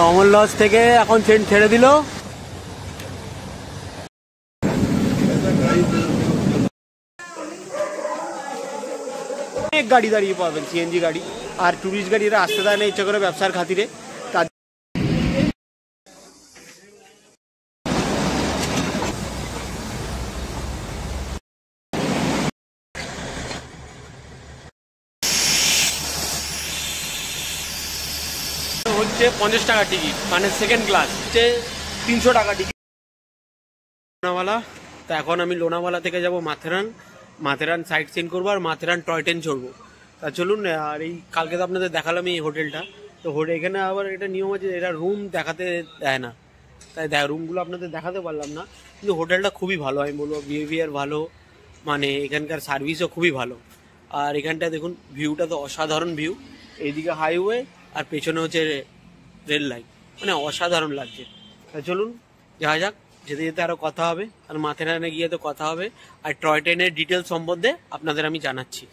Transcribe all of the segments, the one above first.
অমর lodge থেকে এখন train ছেড়ে দিল। অনেক গাড়ি দাঁড়িয়ে পাবেন, সিএনজি গাড়ি আর টুরিস্ট গাড়ি, এরা আসতে দেয় না ইচ্ছা করে ব্যবসার খাতিরে। হচ্ছে 50 টাকা টিকিট, মানে সেকেন্ড ক্লাস হচ্ছে 300 টাকা টিকিট লোনাওয়ালা। তো এখন আমি লোনাওয়ালা থেকে যাব মাথেরান, মাথেরান সাইট সিন করবো আর মাথেরান টয় ট্রেন চড়বো। তা চলুন। আর এই কালকে তো আপনাদের দেখালাম এই হোটেলটা, তো এখানে আবার এটা নিয়ম আছে, এরা রুম দেখাতে দেয় না, তাই রুমগুলো আপনাদের দেখাতে পারলাম না। কিন্তু হোটেলটা খুবই ভালো, আমি বলবো বিহেভিয়ার ভালো, মানে এখানকার সার্ভিসও খুবই ভালো। আর এখানটা দেখুন ভিউটা তো অসাধারণ ভিউ, এইদিকে হাইওয়ে আর পেছনে হচ্ছে রেল লাইন, মানে অসাধারণ লাগছে। তা চলুন যাওয়া যাক, যেতে যেতে আরও কথা হবে, আর মাথেরানে গিয়ে তো কথা হবে, আর টয় ট্রেনের ডিটেলস সম্বন্ধে আপনাদের আমি জানাচ্ছি।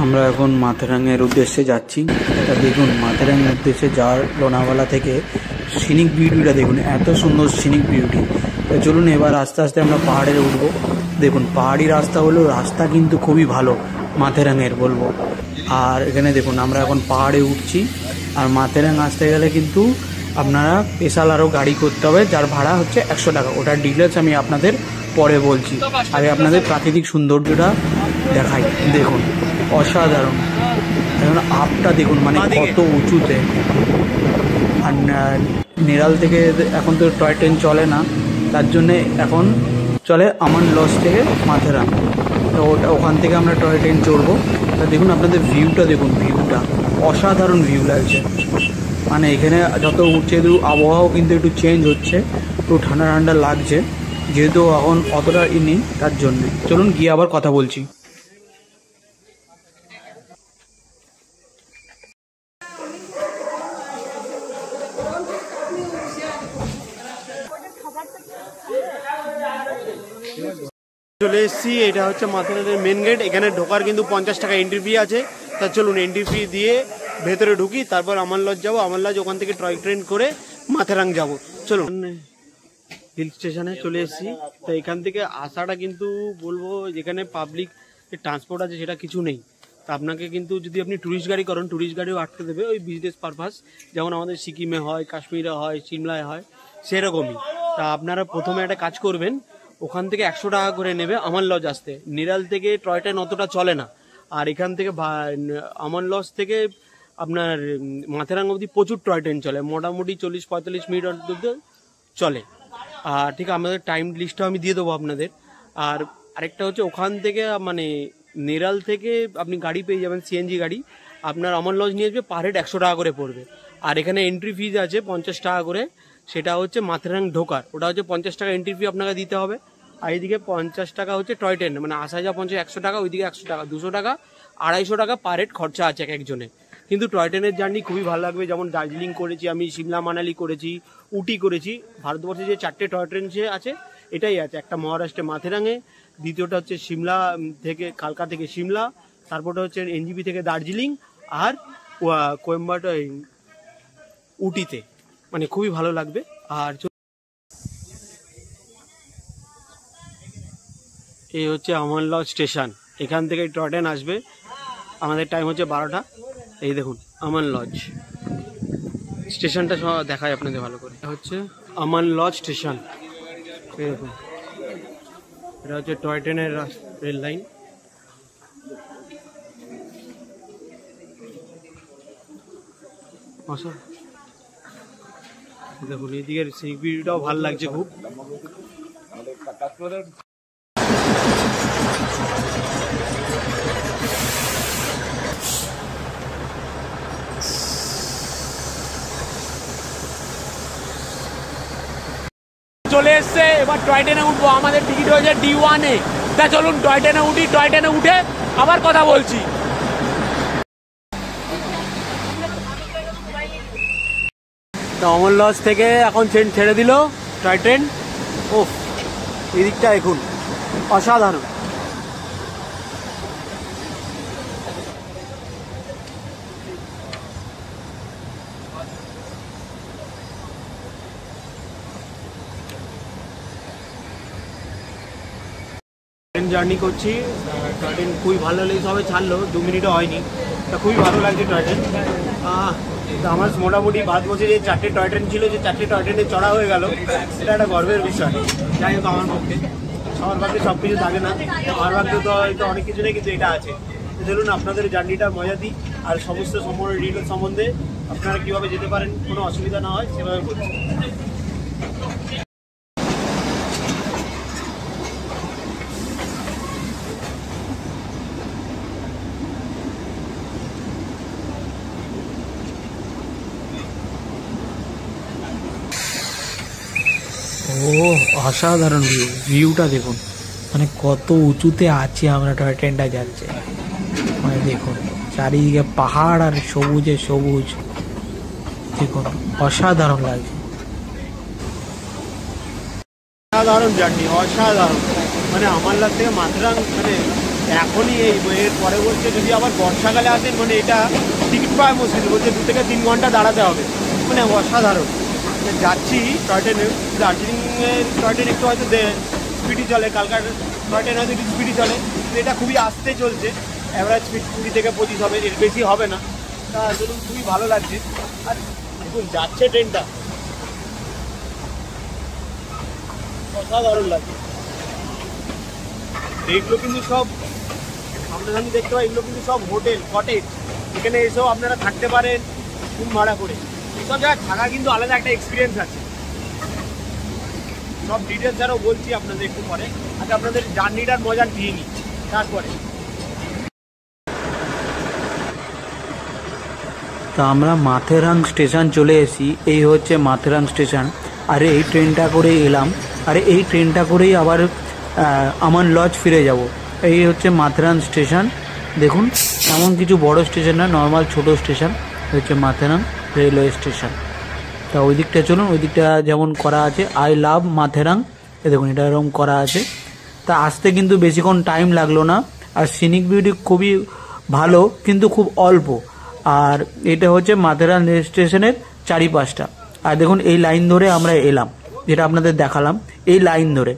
আমরা এখন মাথেরানের উদ্দেশ্যে যাচ্ছি। তা দেখুন মাথেরানের উদ্দেশ্যে যাওয়ার লোনাওয়ালা থেকে সিনিক বিউটিটা দেখুন, এত সুন্দর সিনিক বিউটি। তো চলুন এবার আস্তে আস্তে আমরা পাহাড়ে উঠবো। দেখুন পাহাড়ি রাস্তা হলো, রাস্তা কিন্তু খুবই ভালো মাথেরানের বলবো। আর এখানে দেখুন আমরা এখন পাহাড়ে উঠছি, আর মাথেরান আসতে গেলে কিন্তু আপনারা স্পেশাল আরও গাড়ি করতে হবে, যার ভাড়া হচ্ছে 100 টাকা। ওটার ডিটেলস আমি আপনাদের পরে বলছি, আগে আপনাদের প্রাকৃতিক সৌন্দর্যটা দেখাই। দেখুন অসাধারণ, এখন আপটা দেখুন মানে কত উঁচুতে। আর নেরাল থেকে এখন তো টয় ট্রেন চলে না, তার জন্যে এখন চলে আমান লজ থেকে মাথেরান। তো ওখান থেকে আমরা টয় ট্রেন চড়বো। তা দেখুন আপনাদের ভিউটা দেখুন, ভিউটা অসাধারণ ভিউ লাগছে। মানে এখানে যত উঠছে আবহাওয়াও কিন্তু একটু চেঞ্জ হচ্ছে, একটু ঠান্ডা ঠান্ডা লাগছে, যেহেতু এখন অতটা নেই তার জন্যে। চলুন গিয়ে আবার কথা বলছি। চলে এসেছি, এটা হচ্ছে মাথেরানের মেন গেট। এখানে ঢোকার কিন্তু 50 টাকা এন্ট্রি ফি আছে। তা চলুন এন্ট্রি ফি দিয়ে ভেতরে ঢুকি, তারপর আমান লজ যাবো। আমান লজ ওখান থেকে টয় ট্রেন করে মাথেরান যাবো। চলুন হিল স্টেশনে চলে এসেছি। তো এখান থেকে আসাটা কিন্তু বলবো, যেখানে পাবলিক ট্রান্সপোর্ট আছে সেটা কিছু নেই। তা আপনাকে কিন্তু যদি আপনি ট্যুরিস্ট গাড়ি করেন, ট্যুরিস্ট গাড়িও আটকে দেবে ওই বিজনেস পারপাস, যেমন আমাদের সিকিমে হয়, কাশ্মীরে হয়, সিমলায় হয়, সেরকমই। তা আপনারা প্রথমে একটা কাজ করবেন, ওখান থেকে 100 টাকা করে নেবে আমান লজ আসতে। নিরাল থেকে টয় ট্রেন অতটা চলে না, আর এখান থেকে আমান লজ থেকে আপনার মাথেরান অবধি প্রচুর টয় ট্রেন চলে, মোটামুটি 40-45 মিনিট অন্তত চলে। আর ঠিক আমাদের টাইম লিস্টটা আমি দিয়ে দেবো আপনাদের। আর আরেকটা হচ্ছে ওখান থেকে মানে নেরাল থেকে আপনি গাড়ি পেয়ে যাবেন, সিএনজি গাড়ি, আপনার আমান লজ নিয়ে আসবে, পার হেড 100 টাকা করে পড়বে। আর এখানে এন্ট্রি ফিজ আছে 50 টাকা করে, সেটা হচ্ছে মাথেরান ঢোকার, ওটা হচ্ছে 50 টাকা এন্ট্রি ফি আপনাকে দিতে হবে। আর এইদিকে 50 টাকা হচ্ছে টয় ট্রেন, মানে আসা যা 100 টাকা, ওইদিকে 100 টাকা, 200 টাকা, 250 টাকা পার হেড খরচা আছে এক একজনে। কিন্তু টয় ট্রেনের জার্নি খুবই ভালো লাগবে। যেমন দার্জিলিং করেছি আমি, সিমলা মানালি করেছি, উটি করেছি। ভারতবর্ষে যে 4টে টয় ট্রেন আছে এটাই আছে, একটা মহারাষ্ট্রে মাথেরানে, দ্বিতীয়টা হচ্ছে সিমলা থেকে, কালকা থেকে সিমলা, তারপরটা হচ্ছে এনজিপি থেকে দার্জিলিং, আর কোয়েম্বাটোর উটিতে, মানে খুবই ভালো লাগবে। আর এই হচ্ছে আমান লজ স্টেশন, এখান থেকে টয় ট্রেন আসবে। আমাদের টাইম হচ্ছে 12টা। এই দেখুন আমান লজ স্টেশনটা সব দেখায় আপনাদের ভালো করে। এটা হচ্ছে আমান লজ স্টেশন, এই দেখুন, এটা হচ্ছে টয় ট্রেনের রেল লাইন। দেখুন এইদিকের সেই ভিউটাও ভালো লাগছে খুব। চলে এসছে, এবার টয় ট্রেনে উঠবো। আমাদের টিকিট হয়েছে D1-এ। তা চলুন টয় ট্রেনে উঠি, টয় ট্রেনে উঠে আবার কথা বলছি। অমর লজ থেকে এখন ট্রেন ছেড়ে দিল, টয় ট্রেন। ও এদিকটা দেখুন অসাধারণ। জার্নি করছি, টয় ট্রেন খুবই ভালো লেগেছে, সবে ছাড়লো 2 মিনিটও হয়নি, তা খুবই ভালো লাগছে টয় ট্রেন। আমার মোটামুটি ভারতবর্ষে যে 4টে টয় ট্রেন ছিল, যে 4টে টয় ট্রেনে চড়া হয়ে গেল, এটা একটা গর্বের বিষয়। যাই হোক, আমার পক্ষে সবার ভাগ্যে সব কিছু থাকে না, আমার ভাগ্যে তো হয়তো অনেক কিছু নেই, কিন্তু এটা আছে। ধরুন আপনাদের জার্নিটা মজা দিই, আর সমস্ত ডিটেল সম্বন্ধে আপনারা কীভাবে যেতে পারেন কোনো অসুবিধা না হয় সেভাবে বলছি। ও অসাধারণ ভিউটা দেখুন, মানে কত উঁচুতে আছি আমরা, টয় ট্রেনটা যাচ্ছে, মানে দেখুন চারিদিকে পাহাড় আর সবুজে সবুজ, দেখুন অসাধারণ লাগছে। অসাধারণ জার্নি, অসাধারণ। মানে আমারলার থেকে মাথেরান, মানে এখনই এর পরে বলছে যদি আবার বর্ষাকালে আসেন, মানে এটা টিকিট পাওয়া মুশকিল, বলছে 2 থেকে 3 ঘন্টা দাঁড়াতে হবে, মানে অসাধারণ। যাচ্ছি টয় ট্রেনে, দার্জিলিংয়ের টয় ট্রেন একটু হয়তো স্পিডি চলে, কালকার টয় ট্রেন হয়তো একটু স্পিডি চলে, এটা খুবই আস্তে চলছে, অ্যাভারেজ স্পিড 20 থেকে 25 হবে, এর বেশি হবে না। তা ধরুন খুবই ভালো লাগছে। আর দেখুন যাচ্ছে ট্রেনটা, অসাধারণ লাগছে। এইগুলো কিন্তু সব সামনাসামনি দেখতে পাই, এগুলো কিন্তু সব হোটেল, কটেজ, এখানে এসেও আপনারা থাকতে পারেন রুম ভাড়া করে। এইসব জায়গায় থাকা কিন্তু আলাদা একটা এক্সপিরিয়েন্স আছে। সব ডিটেলস আরও বলছি আপনাদের একটু পরে, আগে আপনাদের জার্নিটার মজা নিয়ে নিই তারপরে। তো আমরা মাথেরান স্টেশন চলে এসেছি, এই হচ্ছে মাথেরান স্টেশন। আর এই ট্রেনটা করেই এলাম, আর এই ট্রেনটা করেই আবার আমান লজ ফিরে যাব। এই হচ্ছে মাথেরান স্টেশন, দেখুন এমন কিছু বড় স্টেশন না, নর্মাল ছোট স্টেশন হচ্ছে মাথেরান রেলওয়ে স্টেশন। তা ওই দিকটা চলুন, ওই দিকটা যেমন করা আছে আই লাভ মাথেরান, দেখুন এটা এরকম করা আছে। তা আসতে কিন্তু বেশিক্ষণ টাইম লাগলো না, আর সিনিক বিউটি খুবই ভালো, কিন্তু খুব অল্প। আর এটা হচ্ছে মাথেরান রেল স্টেশনের চারিপাশটা। আর দেখুন এই লাইন ধরে আমরা এলাম, যেটা আপনাদের দেখালাম, এই লাইন ধরে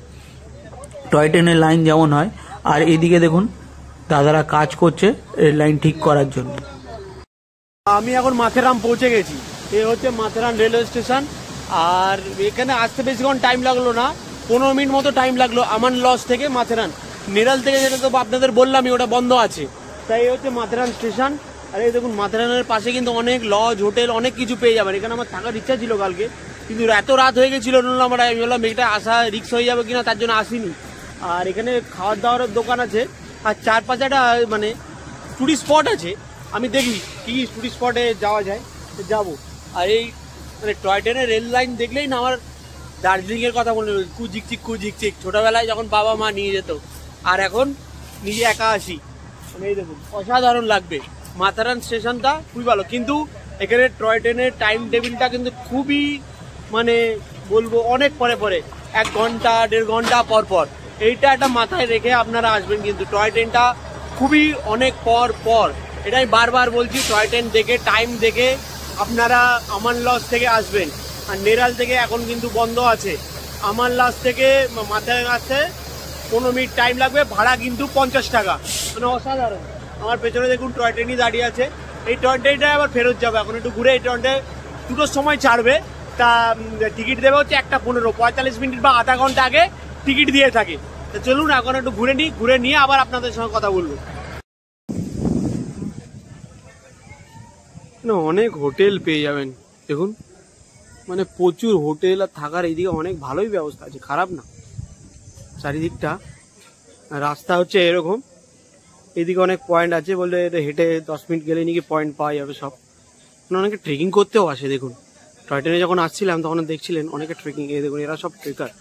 টয় ট্রেনের লাইন যেমন হয়। আর এইদিকে দেখুন দাদারা কাজ করছে রেল লাইন ঠিক করার জন্য। আমি এখন মাথেরান পৌঁছে গেছি, এই হচ্ছে মাথেরান রেলওয়ে স্টেশন। আর এখানে আসতে বেশিক্ষণ টাইম লাগলো না, 15 মিনিট মতো টাইম লাগলো আমান লজ থেকে মাথেরান। নেরাল থেকে যেটা তো আপনাদের বললামই, ওটা বন্ধ আছে। তাই এই হচ্ছে মাথেরান স্টেশন। আর এই দেখুন মাথেরানের পাশে কিন্তু অনেক লজ, হোটেল, অনেক কিছু পেয়ে যাবেন। এখানে আমার থাকার ইচ্ছা ছিল কালকে, কিন্তু এত রাত হয়ে গেছিল, আমরা আমি বললাম এটা আসা রিক্স হয়ে যাবে কিনা, তার জন্য আসিনি। আর এখানে খাওয়ার দাওয়ার দোকান আছে, আর 4-5 একটা মানে টুরিস্ট স্পট আছে। আমি দেখি কি টুরিস্ট স্পটে যাওয়া যায়, যাবো। আর এই মানে টয় ট্রেনের রেল লাইন দেখলেই না আমার দার্জিলিংয়ের কথা মনে হল, কুঝিকচিক। ছোটবেলায় যখন বাবা মা নিয়ে যেত, আর এখন নিজে একা আসি। মানে এই দেখুন অসাধারণ লাগবে। মাথেরান স্টেশনটা খুবই ভালো, কিন্তু এখানে টয় ট্রেনের টাইম টেবিলটা কিন্তু খুবই মানে বলবো অনেক পরে 1 ঘন্টা 1.5 ঘন্টা পর। এইটা একটা মাথায় রেখে আপনারা আসবেন, কিন্তু টয় ট্রেনটা খুবই অনেক পর। এটাই বারবার বলছি, টয় ট্রেন দেখে টাইম দেখে আপনারা আমান লজ থেকে আসবেন। আর নেরাল থেকে এখন কিন্তু বন্ধ আছে, আমান লজ থেকে মাথেরান আসতে 15 মিনিট টাইম লাগবে, ভাড়া কিন্তু 50 টাকা, মানে অসাধারণ। আমার পেছনে দেখুন টয় ট্রেনই দাঁড়িয়ে আছে, এই টয় ট্রেনটা আবার ফেরত যাবে, এখন একটু ঘুরে। এই ট্রেনটা 2টোর সময় ছাড়বে, তা টিকিট দেবে হচ্ছে 1:15, 45 মিনিট বা আধা ঘন্টা আগে টিকিট দিয়ে থাকে। তো চলুন এখন একটু ঘুরে নিই, ঘুরে নিয়ে আবার আপনাদের সঙ্গে কথা বলবো। না অনেক হোটেল পেয়ে যাবেন, দেখুন মানে প্রচুর হোটেল, আর থাকার এইদিকে অনেক ভালোই ব্যবস্থা আছে, খারাপ না। চারিদিকটা রাস্তা হচ্ছে এরকম, এইদিকে অনেক পয়েন্ট আছে, বললে হেঁটে 10 মিনিট গেলে নাকি পয়েন্ট পাওয়া যাবে সব। অনেকে ট্রেকিং করতেও আসে, দেখুন টয় ট্রেনে যখন আসছিলাম তখন দেখছিলেন অনেকে ট্রেকিং, এই দেখুন এরা সব ট্রেকার।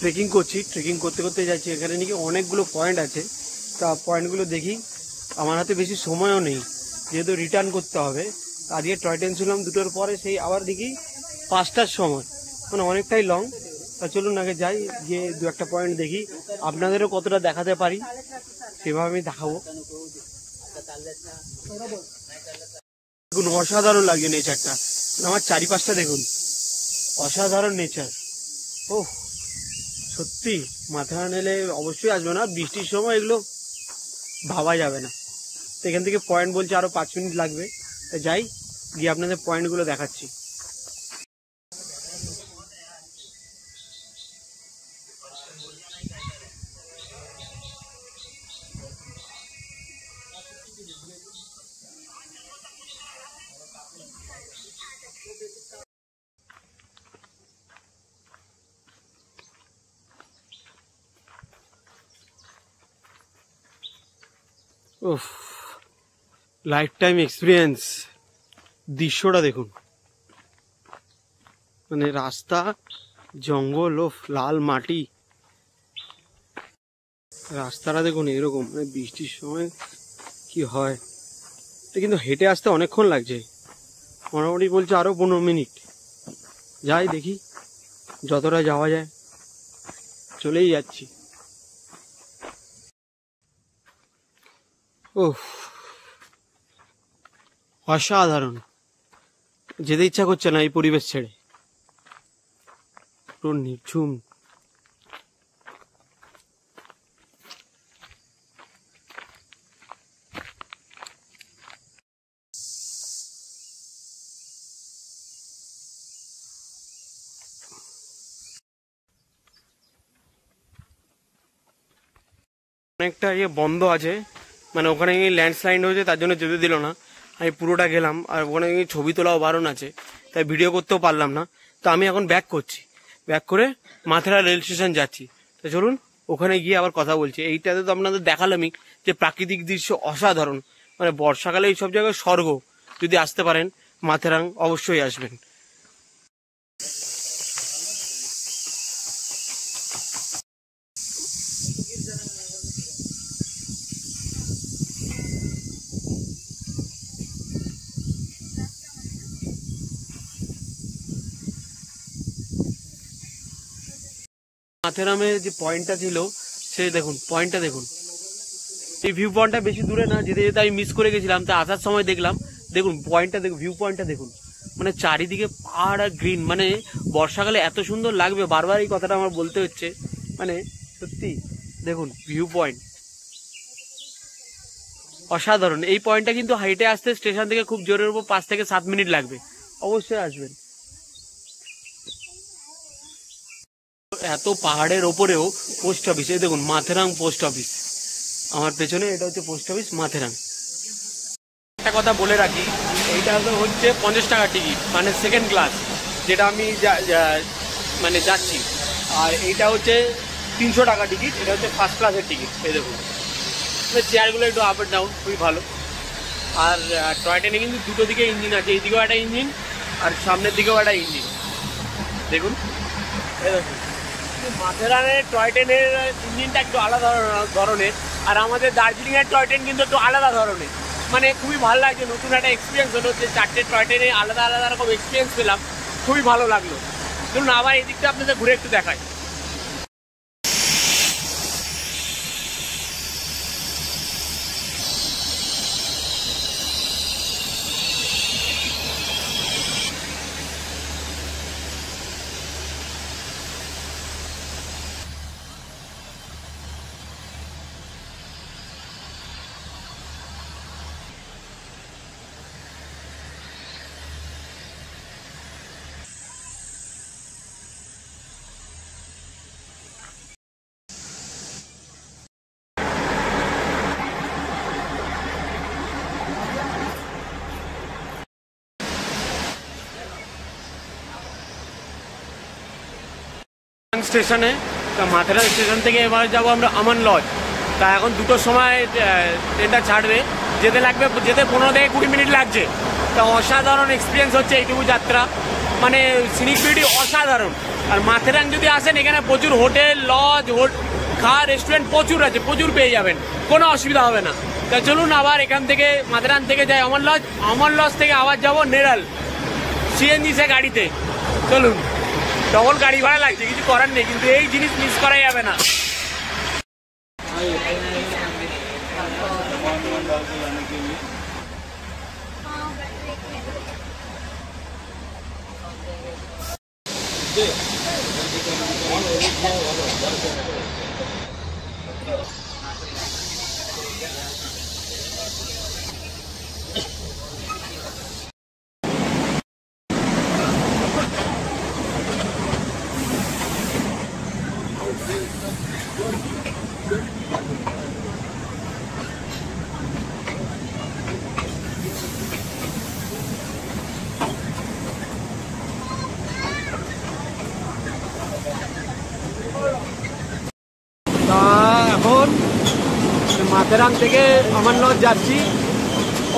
ট্রেকিং করছি, ট্রেকিং করতে যাচ্ছি, এখানে নাকি অনেকগুলো পয়েন্ট আছে। তা পয়েন্টগুলো দেখি, আমার হাতে বেশি সময়ও নেই, যেহেতু রিটার্ন করতে হবে। আজকে টয় ট্রেন ছিলাম 2টোর পরে, সেই আবার দেখি 5টার সময়, মানে অনেকটাই লং। তা চলুন আগে যাই, গিয়ে দু একটা পয়েন্ট দেখি, আপনাদেরও কতটা দেখাতে পারি সেভাবে আমি দেখাবো। দেখুন অসাধারণ লাগছে নেচারটা, আমার চারিপাশটা দেখুন, অসাধারণ নেচার। ও সত্যি মাথেরান এলে অবশ্যই আসবে না, বৃষ্টির সময় এগুলো ভাবা যাবে না। তো এখান থেকে পয়েন্ট বলছে আরো 5 মিনিট লাগবে, যাই গিয়ে আপনাদের পয়েন্টগুলো দেখাচ্ছি। উফ, লাইফ টাইম এক্সপিরিয়েন্স। দৃশ্যটা দেখুন, মানে রাস্তা, জঙ্গল ও লাল মাটি, রাস্তাটা দেখুন এরকম, মানে বৃষ্টির সময় কি হয়। কিন্তু হেঁটে আসতে অনেকক্ষণ লাগছে, মোটামুটি বলছে আরো 15 মিনিট। যাই দেখি যতটা যাওয়া যায়, চলেই যাচ্ছি। ওহ অসাধারণ, যেতে ইচ্ছা করছে না এই পরিবেশ ছেড়ে, পুরো নিঝুম। অনেকটা ইয়ে বন্ধ আছে, মানে ওখানে ল্যান্ডস্লাইড হয়েছে, তার জন্য যেতে দিল না। আমি পুরোটা গেলাম, আর ওখানে ছবি তোলাও বারণ আছে, তাই ভিডিও করতেও পারলাম না। তো আমি এখন ব্যাক করছি, ব্যাক করে মাথেরা রেল স্টেশন যাচ্ছি। তো চলুন ওখানে গিয়ে আবার কথা বলছি। এইটাতে তো আপনাদের দেখালামই যে প্রাকৃতিক দৃশ্য অসাধারণ, মানে বর্ষাকালে এইসব জায়গায় স্বর্গ। যদি আসতে পারেন মাথেরান অবশ্যই আসবেন। মাথেরামের যে পয়েন্টটা ছিল, সে দেখুন পয়েন্টটা দেখুন, এই ভিউ পয়েন্টটা বেশি দূরে না, যেতে যেতে আমি মিস করে গেছিলাম, তা আসার সময় দেখলাম। দেখুন পয়েন্টটা দেখুন, ভিউ পয়েন্টটা দেখুন, মানে চারিদিকে পাহাড় আর গ্রিন, মানে বর্ষাকালে এত সুন্দর লাগবে, বারবার এই কথাটা আমার বলতে হচ্ছে, মানে সত্যি দেখুন ভিউ পয়েন্ট অসাধারণ। এই পয়েন্টটা কিন্তু হাইটে আসতে স্টেশন থেকে খুব জোরের উপর 5 থেকে 7 মিনিট লাগবে, অবশ্যই আসবেন। এত পাহাড়ের ওপরেও পোস্ট অফিস, এই দেখুন মাথেরান পোস্ট অফিস আমার পেছনে, এটা হচ্ছে পোস্ট অফিস মাথেরান। একটা কথা বলে রাখি, এইটা হচ্ছে 50 টাকা টিকিট, মানে সেকেন্ড ক্লাস, যেটা আমি মানে যাচ্ছি। আর এইটা হচ্ছে 300 টাকা টিকিট, এটা হচ্ছে ফার্স্ট ক্লাসের টিকিট। এই দেখুন চেয়ারগুলো একটু আপ এন্ড ডাউন, খুবই ভালো। আর টয় ট্রেনে কিন্তু দুটো দিকে ইঞ্জিন আছে, এইদিকেও একটা ইঞ্জিন আর সামনের দিকেও একটা ইঞ্জিন। দেখুন এই দেখুন মাথেরানের টয় ট্রেনের ইঞ্জিনটা একটু আলাদা ধরনের, আর আমাদের দার্জিলিংয়ের টয় ট্রেন কিন্তু একটু আলাদা ধরনের। মানে খুবই ভালো লাগছে, নতুন একটা এক্সপিরিয়েন্স হলো, যে 4টে টয় ট্রেনে আলাদা আলাদা রকম এক্সপিরিয়েন্স পেলাম, খুবই ভালো লাগলো। ধরুন আবার এই দিকটা আপনাদের ঘুরে একটু দেখাই। স্টেশনে, তা মাথেরান স্টেশন থেকে এবার যাবো আমরা আমান লজ। তা এখন 2টোর সময় ট্রেনটা ছাড়বে, যেতে 15 থেকে 20 মিনিট লাগছে। তা অসাধারণ এক্সপিরিয়েন্স হচ্ছে এইটুকু যাত্রা, মানে সিনিক বিউটি অসাধারণ। আর মাথেরান যদি আসেন, এখানে প্রচুর হোটেল, লজ, খাওয়া, রেস্টুরেন্ট প্রচুর আছে, প্রচুর পেয়ে যাবেন, কোনো অসুবিধা হবে না। তা চলুন আবার এখান থেকে মাথেরান থেকে যাই অমর লজ থেকে আবার যাবো নেরাল সিএনজি সে গাড়িতে। চলুন। ডবল গাড়ি ভাড়া লাগছে, কিছু করার নেই, কিন্তু এই জিনিস মিস করা যাবে না। এখন মাথেরান থেকে আমানলজ যাচ্ছি।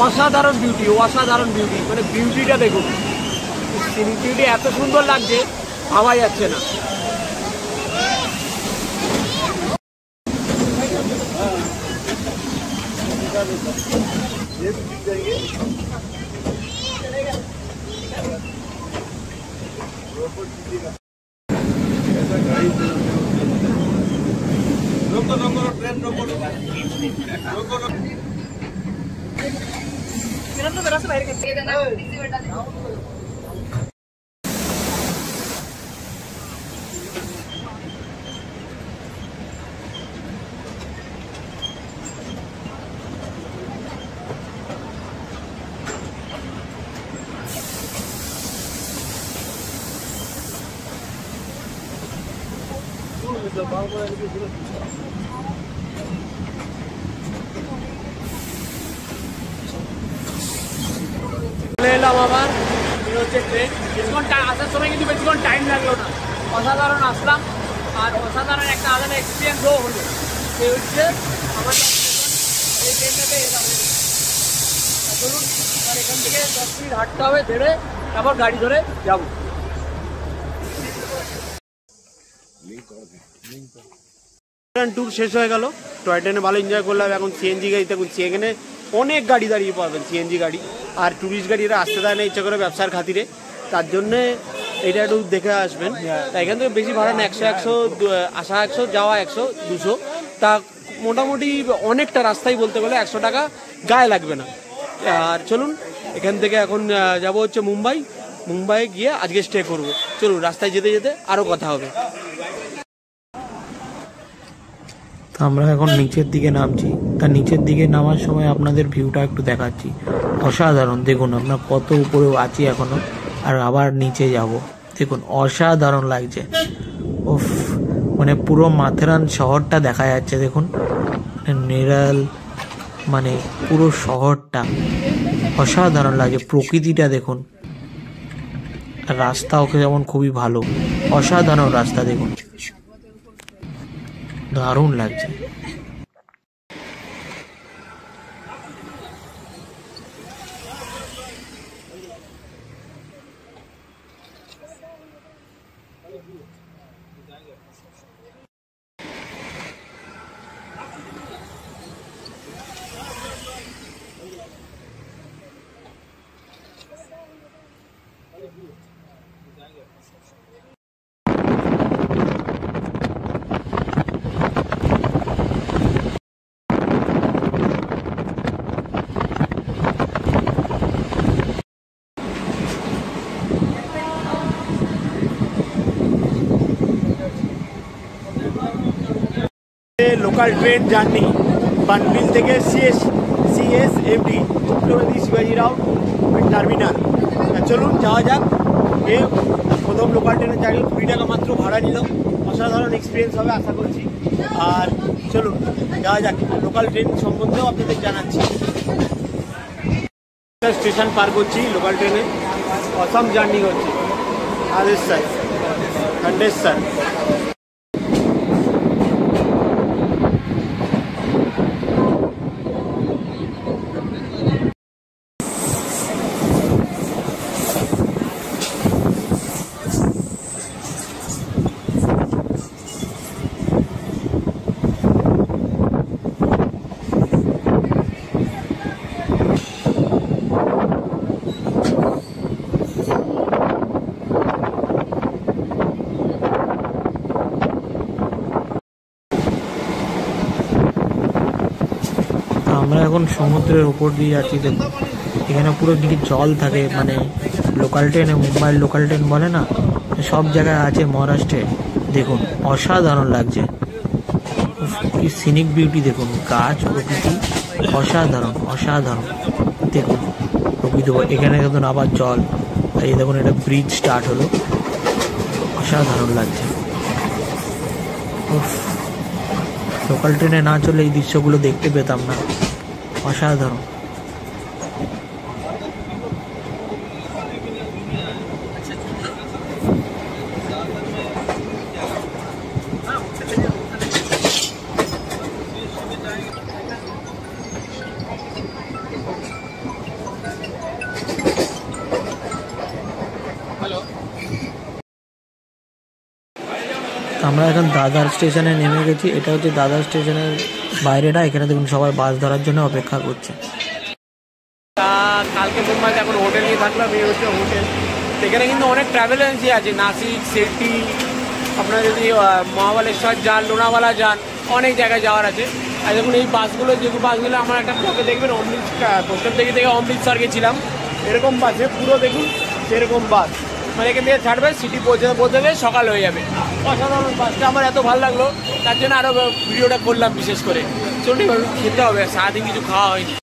অসাধারণ বিউটি, অসাধারণ বিউটি, মানে বিউটিটা দেখুন, সিনিক বিউটি এত সুন্দর লাগছে, ভাবা যাচ্ছে না। এলাম আবার, হচ্ছে ট্রেন। বেশিক্ষণ আসার সময় কিন্তু বেশিক্ষণ টাইম লাগলো না, অসাধারণ আসলাম, আর অসাধারণ একটা আলাদা এক্সপিরিয়েন্সও হলো। এই হচ্ছে আমার এই ট্রেনটাতে এলাম। চলুন, আর এখান থেকে 10 মিনিট হাঁটতে হবে, ধরে তারপর গাড়ি ধরে যাবো। ট্যুর শেষ হয়ে গেল, টয় ট্রেনে ভালো এনজয় করলাম। এখন সিএনজি গাড়িতে ঘুরছি, এখানে অনেক গাড়ি দাঁড়িয়ে পাবেন, সিএনজি গাড়ি আর ট্যুরিস্ট গাড়িরা আসতে দেয় না ইচ্ছা করে ব্যবসার খাতিরে, তার জন্যে এটা একটু দেখে আসবেন। তা এখান থেকে বেশি ভাড়া না, 100 আসা 100, যাওয়া 100, 200, তা মোটামুটি অনেকটা রাস্তায় বলতে গেলে 100 টাকা গায়ে লাগবে না। আর চলুন, এখান থেকে এখন যাব হচ্ছে মুম্বাই গিয়ে আজকে স্টে করব। চলুন, রাস্তায় যেতে যেতে আরও কথা হবে। আমরা এখন নিচের দিকে নামছি। তার নিচের দিকে নামার সময় আপনাদের ভিউটা একটু দেখাচ্ছি। অসাধারণ, দেখুন আমরা কত উপরে আছি এখনো, আর আবার নিচে যাব। দেখুন অসাধারণ লাগছে। উফ, মানে পুরো মাথেরান শহরটা দেখা যাচ্ছে। দেখুন নেরাল, মানে পুরো শহরটা অসাধারণ লাগে। প্রকৃতিটা দেখুন, রাস্তা ওকে যেমন খুবই ভালো, অসাধারণ রাস্তা, দেখুন দারুণ লাগছে। লোকাল ট্রেন জার্নি বানবিল থেকে সিএসএমটি ছত্রপতি শিবাজিরাও টার্মিনাল। চলুন যাওয়া যাক। প্রথম লোকাল ট্রেনের জায়গায় 20 টাকা মাত্র ভাড়া নিল, অসাধারণ এক্সপিরিয়েন্স হবে আশা করছি। আর চলুন যাওয়া যাক, লোকাল ট্রেন সম্বন্ধেও আপনাদের জানাচ্ছি। স্টেশন পার করছি লোকাল ট্রেনে, অসম জার্নি হচ্ছে। আদেশ্বর, খন্ডেশ্বর। আমরা এখন সমুদ্রের উপর দিয়ে যাচ্ছি। দেখুন এখানে পুরো দিকে জল থাকে, মানে লোকাল ট্রেনে, মুম্বাইয়ের লোকাল ট্রেন বলে না, সব জায়গায় আছে মহারাষ্ট্রে। দেখুন অসাধারণ লাগছে, কি সিনিক বিউটি দেখুন, গাছ প্রকৃতি অসাধারণ অসাধারণ। দেখুন প্রকৃতি, এখানে দেখুন আবার জল, এই দেখুন এটা ব্রিজ স্টার্ট হলো, অসাধারণ লাগছে। লোকাল ট্রেনে না চলে এই দৃশ্যগুলো দেখতে পেতাম না, অসাধারণ। আমরা এখন দাদার স্টেশনে নেমে গেছি। এটা হচ্ছে দাদার স্টেশনের বাইরেটা। এখানে দেখুন সবাই বাস ধরার জন্য অপেক্ষা করছে। কালকে মুম্বাইতে এখন হোটেল নিয়ে থাকলাম, এই হচ্ছে হোটেল। এখানে কিন্তু অনেক ট্রাভেল এজেন্সি আছে, নাসিক, সেটি, আপনারা যদি মহাবালেশ্বর যান, লোনাওয়ালা যান, অনেক জায়গায় যাওয়ার আছে। আর দেখুন এই বাসগুলো, যে বাসগুলো আমার একটা ব্লকে দেখবেন, পোস্টার থেকে অমৃতসর গেছিলাম, এরকম বাসে পুরো দেখুন সেরকম বাস, মানে এখান থেকে ছাড়বে, সিটি পৌঁছাবে সকাল হয়ে যাবে। অসাধারণ বাসটা আমার এত ভালো লাগলো, তার জন্য আরও ভিডিওটা করলাম বিশেষ করে। চলুন খেতে হবে, সারাদিন কিছু খাওয়া হয়নি।